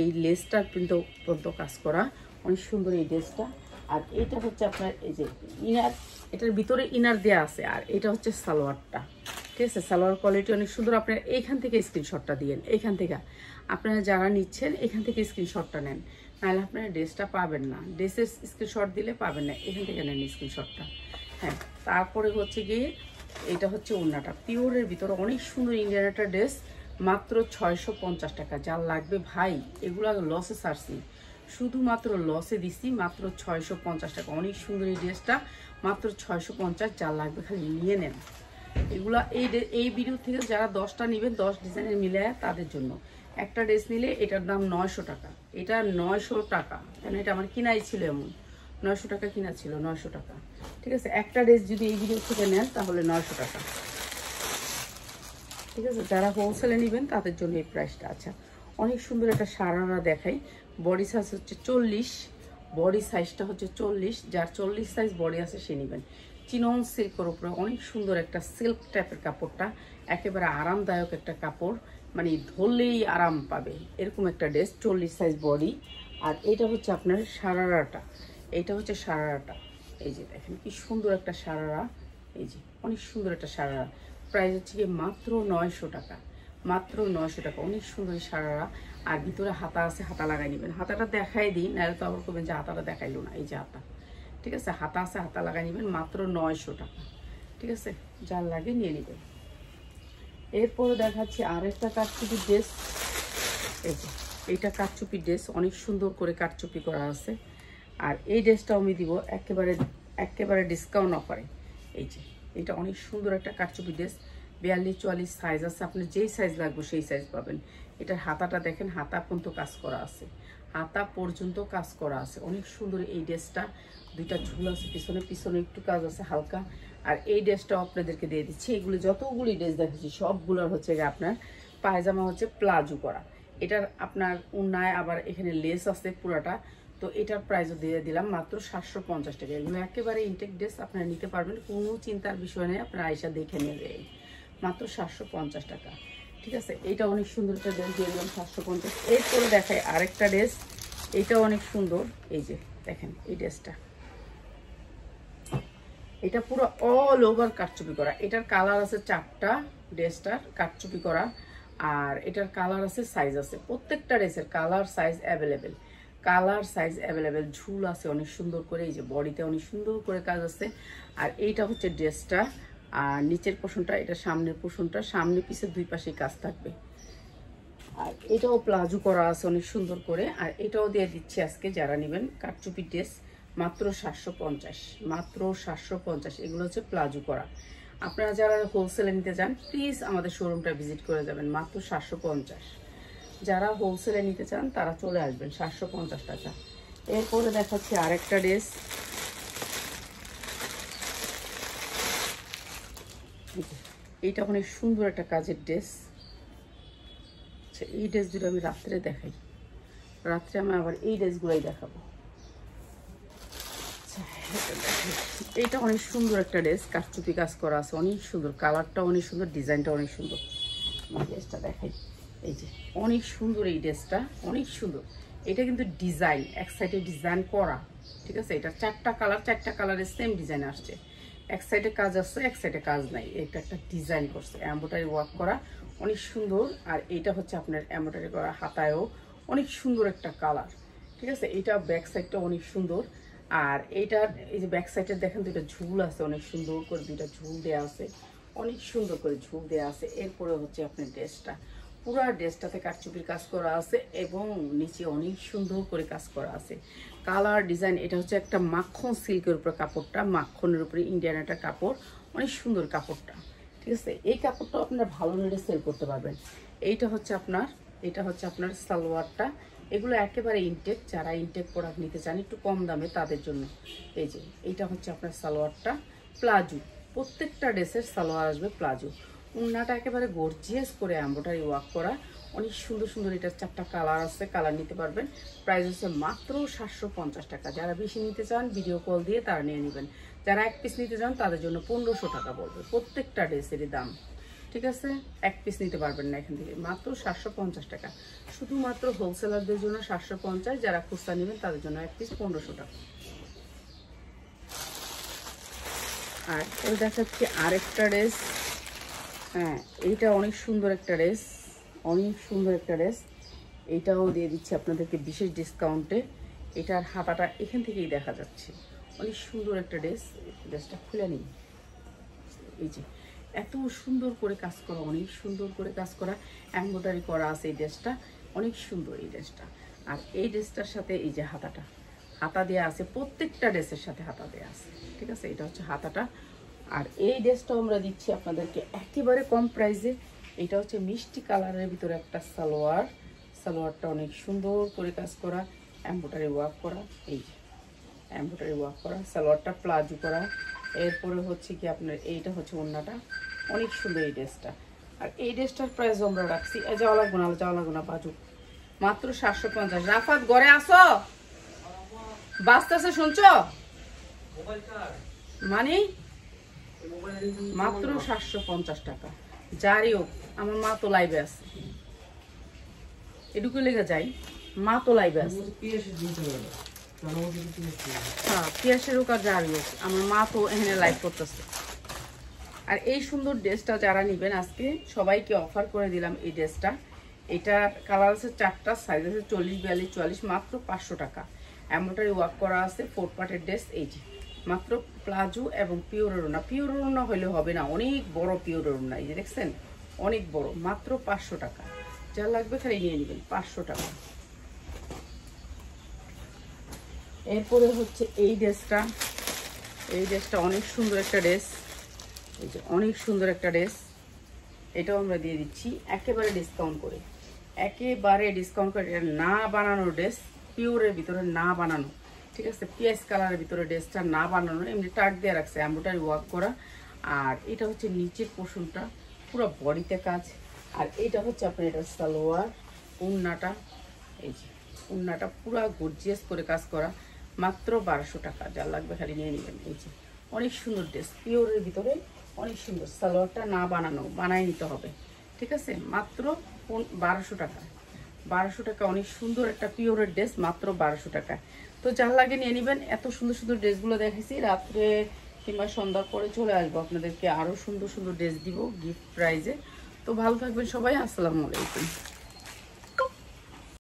[SPEAKER 1] এই লেসটার পর্যন্ত কাজ করা, অনেক সুন্দর এই ড্রেসটা। আর এটা হচ্ছে আপনার এই যে ইনার, এটার ভিতরে ইনার দেওয়া আছে। আর এটা হচ্ছে সালোয়ারটা, ঠিক আছে? সালোয়ার কোয়ালিটি অনেক সুন্দর। আপনারা এইখান থেকে স্ক্রিনশটটা দিয়েন, এইখান থেকে আপনারা যারা নিচ্ছেন এখান থেকে স্ক্রিনশটটা নেন, নাহলে আপনারা ড্রেসটা পাবেন না। ড্রেসের স্ক্রিনশট দিলে পাবেন না, এখান থেকে নেন স্ক্রিনশটটা। হ্যাঁ, তারপরে হচ্ছে গিয়ে এটা হচ্ছে ওড়নাটা, পিওরের ভিতরে অনেক সুন্দর ইন্ডিয়ান একটা ড্রেস, মাত্র 650 টাকা। যার লাগবে ভাই, এগুলো লসে ছাড়ছি, শুধুমাত্র লসে দিচ্ছি, মাত্র 650 টাকা। অনেক সুন্দর এই ড্রেসটা, মাত্র 650। যার লাগবে খালি নিয়ে নেন। এগুলা এই ভিডিও থেকে যারা 10টা নেবেন, 10 ডিজাইনের মিলে তাদের জন্য। একটা ড্রেস নিলে এটার দাম 900 টাকা, এটা 900 টাকা, কেন এটা আমার কিনাই ছিল এমন 900 টাকা কিনা ছিল, 900 টাকা। ঠিক আছে, একটা ড্রেস যদি এই ভিডিও থেকে নেন তাহলে 900 টাকা। ঠিক আছে, যারা হোলসেলে নেবেন তাদের জন্য এই প্রাইসটা। আচ্ছা, অনেক সুন্দর একটা সারারা দেখাই। বডি সাইজ হচ্ছে 40, বডি সাইজটা হচ্ছে 40। যার 40 সাইজ বডি আছে সে নেবেন। চিনন সিল্কের উপরে অনেক সুন্দর একটা সিল্ক টাইপের কাপড়টা, একেবারে আরামদায়ক একটা কাপড়, মানে ধরলেই আরাম পাবে এরকম একটা ড্রেস, 40 সাইজ বডি। আর এটা হচ্ছে আপনার সারারাটা, এইটা হচ্ছে সারারাটা। এই যে দেখেন কি সুন্দর একটা সারারা, এই যে অনেক সুন্দর একটা সারারা। প্রাইস হচ্ছে কি মাত্র 900 টাকা, মাত্র 900 টাকা। অনেক সুন্দর সারারা। আর ভিতরে হাতা আছে, হাতা লাগাই নেবেন। হাতাটা দেখাই দিই, নাহলে তো আবার করবেন যে হাতাটা দেখাইলো না। এই যে হাতা, ঠিক আছে, হাতা আছে, হাতা লাগাই নেবেন, মাত্র 900 টাকা। ঠিক আছে, যার লাগে নিয়ে নেবেন। এরপরে দেখাচ্ছি আরেকটা কারচুপি ড্রেস। এই যে এইটা কারচুপি ড্রেস, অনেক সুন্দর করে কারচুপি করা আছে। আর এই ড্রেসটাও আমি দিব একেবারে ডিসকাউন্ট অফারে। এই যে এটা অনেক সুন্দর একটা কারচুপি ড্রেস, 42-44 সাইজ আছে, আপনার যেই সাইজ লাগবে সেই সাইজ পাবেন। এটার হাতাটা দেখেন, হাতা পর্যন্ত কাজ করা আছে, হাতা পর্যন্ত কাজ করা আছে। অনেক সুন্দর এই ড্রেসটা, দুইটা ঝুল আছে পিছনে, পিছনে একটু কাজ আছে হালকা। আর এই ড্রেসটাও আপনাদেরকে দিয়ে দিচ্ছি। এগুলি যতগুলি ড্রেস দেখেছি সবগুলোর হচ্ছে আপনার পায়জামা হচ্ছে প্লাজো করা। এটার আপনার উন্নায় আবার এখানে লেস আছে পুরাটা। তো এটার প্রাইসও দিয়ে দিলাম মাত্র 750 টাকা। এগুলো একেবারে ইনটেক ড্রেস, আপনারা নিতে পারবেন, কোনো চিন্তার বিষয় নেই। আপনারা আয়সা দেখে নেবে, মাত্র 750 টাকা। ঠিক আছে, এইটা অনেক সুন্দর একটা ড্রেস দিয়ে দিলাম 750। এরপরে দেখাই আরেকটা ড্রেস, এইটাও অনেক সুন্দর। এই যে দেখেন এই ড্রেসটা, এটা পুরো অল ওভার কারচুপি করা। এটার কালার আছে 4টা, ড্রেসটার কারচুপি করা। আর এটার কালার আছে, সাইজ আছে, প্রত্যেকটা ড্রেসের colour size available, colour size available. ঝুল আছে অনেক সুন্দর করে, এই যে বডিতে অনেক সুন্দর করে কাজ আছে। আর এইটা হচ্ছে ড্রেসটা, আর নিচের পোর্শনটা, এটা সামনের পোর্শনটা, সামনে পিছে দুই পাশেই কাজ থাকবে। আর এটাও প্লাজো করা আছে অনেক সুন্দর করে। আর এটাও দিয়ে দিচ্ছি আজকে যারা নেবেন কারচুপি ড্রেস, মাত্র 750, মাত্র 750। এগুলো হচ্ছে প্লাজো করা। আপনারা যারা হোলসেলে নিতে চান প্লিজ আমাদের শোরুমটা ভিজিট করে যাবেন, মাত্র 750। যারা হোলসেলে নিতে চান তারা চলে আসবেন, 750 টাকা। এরপরে দেখাচ্ছি আরেকটা ড্রেস, এইটা অনেক সুন্দর একটা কাজের ড্রেস। আচ্ছা, এই ড্রেস দুটো আমি রাত্রে দেখাই, রাত্রে আমি আবার এই ড্রেসগুলোই দেখাবো। আচ্ছা, এইটা অনেক সুন্দর একটা ড্রেস, কারচুপি কাজ করা আছে, অনেক সুন্দর, কালারটা অনেক সুন্দর, ডিজাইনটা অনেক সুন্দর। ড্রেসটা দেখাই, এই যে অনেক সুন্দর এই ড্রেসটা, অনেক সুন্দর। এটা কিন্তু ডিজাইন, এক সাইডে ডিজাইন করা। ঠিক আছে, এটা 4টা কালার, 4টা কালারের সেম ডিজাইন আসছে। এক সাইডে কাজ আসছে, এক সাইডে কাজ নাই। এটা একটা ডিজাইন করছে, এমব্রয়ডারি ওয়ার্ক করা, অনেক সুন্দর। আর এটা হচ্ছে আপনার এমব্রয়ডারি করা, হাতায়ও অনেক সুন্দর একটা কালার। ঠিক আছে, এটা ব্যাক সাইডটা অনেক সুন্দর। আর এইটার এই যে ব্যাক সাইডে দেখেন দুইটা ঝুল আছে, অনেক সুন্দর করে দুইটা ঝুল দেওয়া আছে, অনেক সুন্দর করে ঝুল দেওয়া আছে। এরপরে হচ্ছে আপনার ড্রেসটা, পুরো ড্রেসটাতে কারচুপির কাজ করা আছে এবং নিচে অনেক সুন্দর করে কাজ করা আছে, কালার ডিজাইন। এটা হচ্ছে একটা মাখন সিল্কের উপর কাপড়টা, মাখনের উপরে ইন্ডিয়ান একটা কাপড়, অনেক সুন্দর কাপড়টা। ঠিক আছে, এই কাপড়টা আপনারা ভালো রেটে সেল করতে পারবেন। এইটা হচ্ছে আপনার সালোয়ারটা। এগুলো একেবারে ইনটেক, যারা ইনটেক প্রোডাক্ট নিতে চান একটু কম দামে তাদের জন্য। এই যে এইটা হচ্ছে আপনার সালোয়ারটা, প্লাজো, প্রত্যেকটা ড্রেসের সালোয়ার আসবে প্লাজো। উন্নাটা একেবারে গর্জিয়াস করে এমব্রয়ডারি ওয়ার্ক করা, অনেক সুন্দর সুন্দর। এটার 4টা কালার আছে, কালার নিতে পারবেন। প্রাইস হচ্ছে মাত্র 750 টাকা। যারা বেশি নিতে চান ভিডিও কল দিয়ে তারা নিয়ে নেবেন। যারা এক পিস নিতে চান তাদের জন্য 1500 টাকা পড়বে প্রত্যেকটা ড্রেসেরই দাম। ঠিক আছে, এক পিস নিতে পারবেন না এখান থেকে, মাত্র 750 টাকা। শুধুমাত্র হোলসেলারদের জন্য 750, যারা খুচরা নেবেন তাদের জন্য এক পিস 1500 টাকা। আর এটা দেখাচ্ছি আরেকটা ড্রেস। হ্যাঁ, এইটা অনেক সুন্দর একটা ড্রেস, অনেক সুন্দর একটা ড্রেস। এইটাও দিয়ে দিচ্ছি আপনাদেরকে বিশেষ ডিসকাউন্টে। এটার হাতাটা এখান থেকেই দেখা যাচ্ছে, অনেক সুন্দর একটা ড্রেস। ড্রেসটা খুলে নিই, এই যে এত সুন্দর করে কাজ করা, অনেক সুন্দর করে কাজ করা, এমব্রয়ডারি করা আছে। এই ড্রেসটা অনেক সুন্দর এই ড্রেসটা। আর এই ড্রেসটার সাথে এই যে হাতাটা, হাতা দেওয়া আছে, প্রত্যেকটা ড্রেসের সাথে হাতা দেওয়া আছে। ঠিক আছে, এটা হচ্ছে হাতাটা। আর এই ড্রেসটাও আমরা দিচ্ছি আপনাদেরকে একেবারে কম প্রাইসে। এটা হচ্ছে মিষ্টি কালারের ভিতরে একটা সালোয়ার, সালোয়ারটা অনেক সুন্দর করে কাজ করা, এমব্রয়ডারি ওয়ার্ক করা। এই এমব্রয়ডারি ওয়ার্ক করা, সালোয়ারটা প্লাজো করা। এরপরে হচ্ছে কি আপনার এইটা হচ্ছে ওড়নাটা, অনেক সুন্দর এই ড্রেসটা। আর এই ড্রেসটার প্রাইস আমরা রাখছি যাওয়া লাগবো না বাজু, মাত্র 750। রাফাত ঘরে আসো, বাঁচতেছে শুনছ মানে মাত্র 750 টাকা। যারই হোক, আমার মা তো লাইভে আছে, এটুকু লেগে যাই, মা তো লাইভে আছে। হ্যাঁ, পিয়াসের হোক আর যারই হোক, আমার মা তো এখানে লাইভ করতেছে। আর এই সুন্দর ড্রেসটা যারা নেবেন আজকে সবাইকে অফার করে দিলাম এই ড্রেসটা। এটা কালার আছে 4টা, সাইজ আছে 40, 42, 44, মাত্র 500 টাকা। এমব্রয়ডারি ওয়ার্ক করা আছে, 4 পার্টের ড্রেস। এইটি মাত্র প্লাজো এবং পিওরের ওড়না। পিওরের ওড়না হলে হবে না, অনেক বড় পিওরের ওড়না, এই যে দেখছেন অনেক বড়, মাত্র 500 টাকা। যা লাগবে খালি নিয়ে নেবেন, 500 টাকা। এরপরে হচ্ছে এই ড্রেসটা, এই ড্রেসটা অনেক সুন্দর একটা ড্রেস, এই যে অনেক সুন্দর একটা ড্রেস। এটাও আমরা দিয়ে দিচ্ছি একেবারে ডিসকাউন্ট করে, একেবারে ডিসকাউন্ট করে। এটা না বানানোর ড্রেস, পিওরের ভিতরে না বানানো, ঠিক আছে, পিয়াজ কালারের ভিতরে ড্রেসটা না বানানো, এমনি টাক দিয়ে রাখছে, এমব্রয়ডারি ওয়ার্ক করা। আর এটা হচ্ছে নিচের পোর্শনটা পুরো বডিতে কাজ। আর এটা হচ্ছে আপনার এটা সালোয়ার, ওড়নাটা, এই যে ওড়নাটা পুরো গর্জিয়াস করে কাজ করা, মাত্র 1200 টাকা। যা লাগবে খালি নিয়ে নেবেন। এই যে অনেক সুন্দর ড্রেস, পিওরের ভিতরে অনেক সুন্দর। সালোয়ারটা না বানানো, বানাই নিতে হবে, ঠিক আছে, মাত্র 1200 টাকা। 1200 টাকা, অনেক সুন্দর একটা পিওরের ড্রেস, মাত্র 1200 টাকা। তো যার লাগে নিয়ে নেবেন। এত সুন্দর সুন্দর ড্রেসগুলো দেখেছি, রাত্রে কিংবা সন্ধ্যার পরে চলে আসবো, আপনাদেরকে আরও সুন্দর সুন্দর ড্রেস দিব গিফট প্রাইজে। তো ভালো থাকবেন সবাই, আসসালামু আলাইকুম।